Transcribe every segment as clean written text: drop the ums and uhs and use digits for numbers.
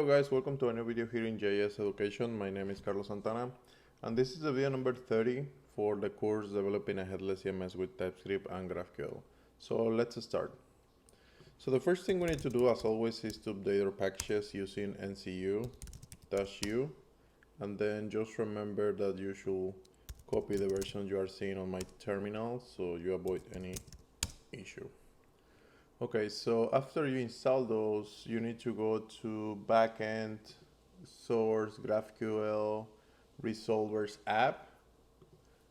Hello guys, welcome to a new video here in JS Education. My name is Carlos Santana and this is the video number 30 for the course developing a headless CMS with TypeScript and GraphQL. So let's start. So the first thing we need to do as always is to update our packages using ncu-u, and then just remember that you should copy the version you are seeing on my terminal so you avoid any issue. Okay, so after you install those, you need to go to Backend, Source, GraphQL, Resolvers app.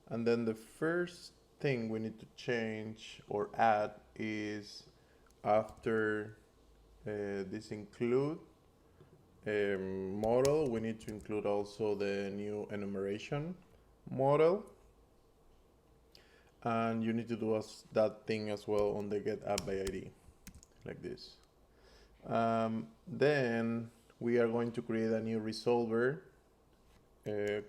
And then the first thing we need to change or add is after this include model, we need to include also the new enumeration model. And you need to do that thing as well on the get app by ID, like this. Then we are going to create a new resolver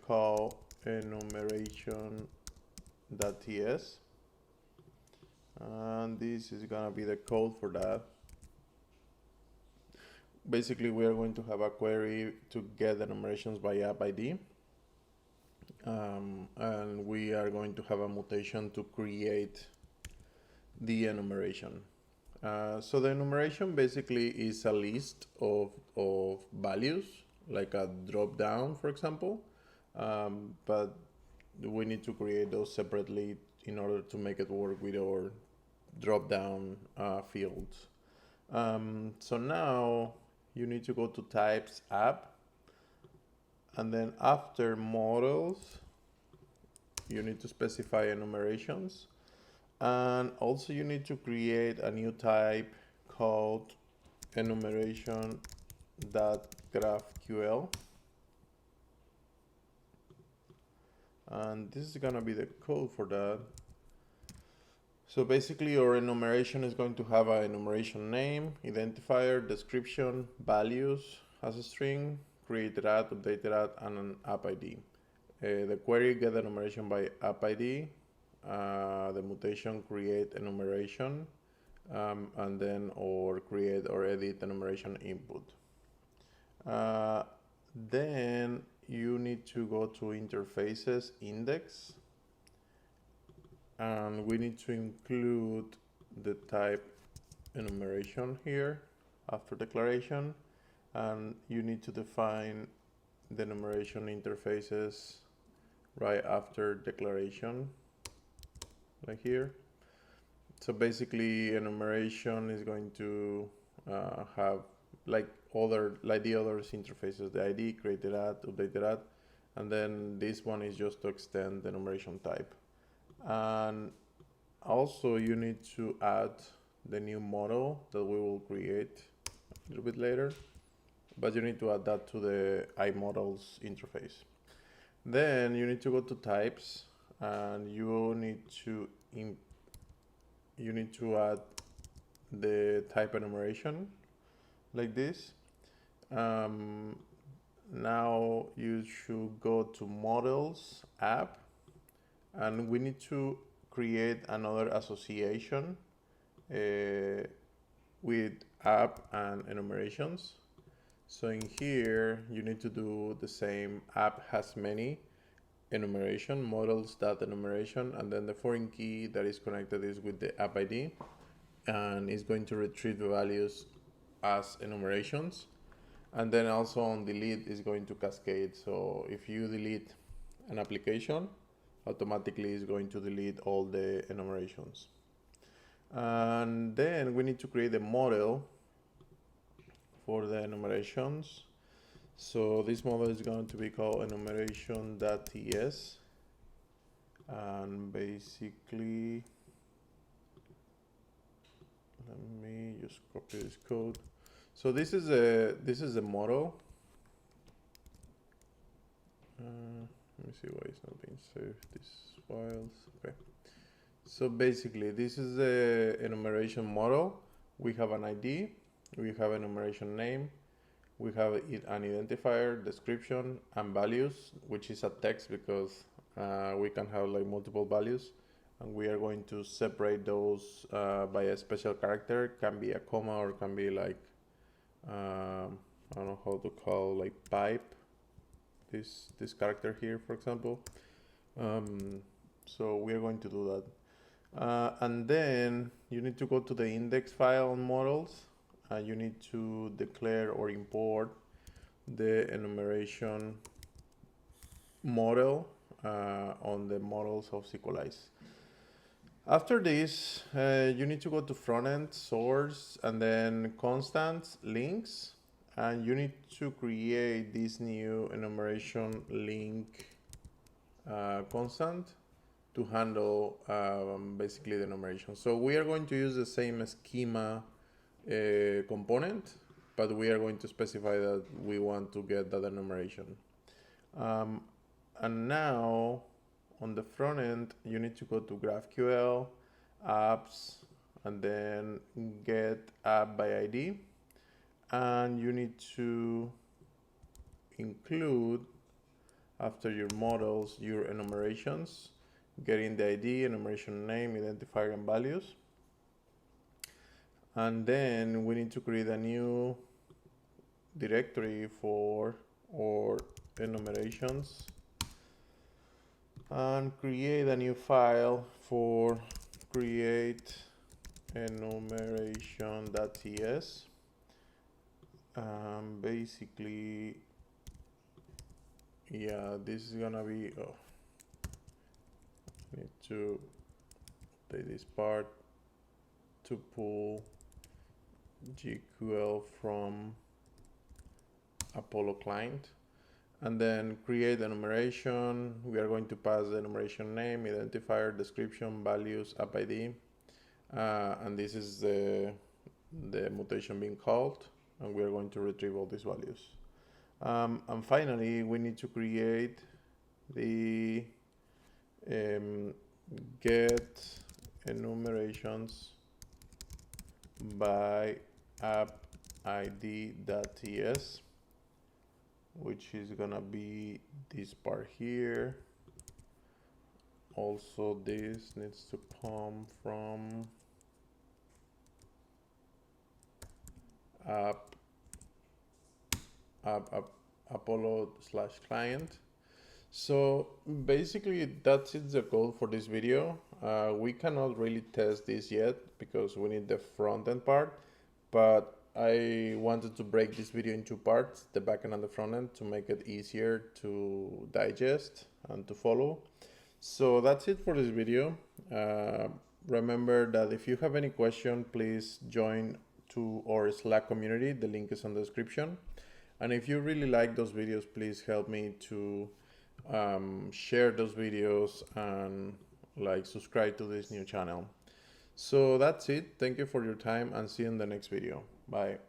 called Enumeration.ts. And this is gonna be the code for that. Basically, we are going to have a query to get enumerations by app ID. And we are going to have a mutation to create the enumeration. So the enumeration basically is a list of values, like a drop down, for example, but we need to create those separately in order to make it work with our drop down fields. So now you need to go to types app, and then after models, you need to specify enumerations. And also you need to create a new type called enumeration.graphql. And this is gonna be the code for that. So basically your enumeration is going to have an enumeration name, identifier, description, values as a string, created at, updated at, and an app ID. The query get enumeration by app ID, the mutation create enumeration, and then or create or edit enumeration input. Then you need to go to interfaces index, and we need to include the type enumeration here after declaration. And you need to define the enumeration interfaces right after declaration, like here. So basically enumeration is going to have like the other interfaces, the ID, created at, updated at, and then this one is just to extend the enumeration type. And also you need to add the new model that we will create a little bit later, but you need to add that to the iModels interface. Then you need to go to types, and you need to add the type enumeration like this. Now you should go to models app, and we need to create another association with app and enumerations. So in here, you need to do the same. App has many enumeration, models.enumeration, and then the foreign key that is connected is with the app ID, and is going to retrieve the values as enumerations. And then also on delete is going to cascade. So if you delete an application, automatically is going to delete all the enumerations. And then we need to create a model for the enumerations. So this model is going to be called enumeration.ts, and basically, let me just copy this code. So this is a model. Let me see why it's not being saved, these files. Okay. So basically, this is the enumeration model. We have an ID, we have enumeration name, we have an identifier, description, and values, which is a text because we can have like multiple values, and we are going to separate those by a special character. It can be a comma or can be like I don't know how to call, like pipe, this character here, for example. So we are going to do that. And then you need to go to the index file on models. You need to declare or import the enumeration model on the models of SQLize. After this, you need to go to front-end, source, and then constants, links, and you need to create this new enumeration link constant to handle basically the enumeration. So we are going to use the same schema component, but we are going to specify that we want to get that enumeration. And now on the front end, you need to go to GraphQL, apps, and then get app by ID. And you need to include, after your models, your enumerations, getting the ID, enumeration name, identifier, and values. And then we need to create a new directory for our enumerations and create a new file for create enumeration.ts. Basically, yeah, this is gonna be, need to update this part to pull GQL from Apollo client, and then create enumeration. We are going to pass the enumeration name, identifier, description, values, app ID, and this is the mutation being called, and we are going to retrieve all these values. And finally, we need to create the get enumerations by app id.ts, which is gonna be this part here. Also, this needs to come from Apollo/client. So basically that's it, the code for this video. We cannot really test this yet because we need the front end part, but I wanted to break this video into parts, the backend and the front end, to make it easier to digest and to follow. So that's it for this video. Remember that if you have any question, please join to our Slack community. The link is in the description. And if you really like those videos, please help me to share those videos and like subscribe to this new channel. So that's it. Thank you for your time and see you in the next video. Bye.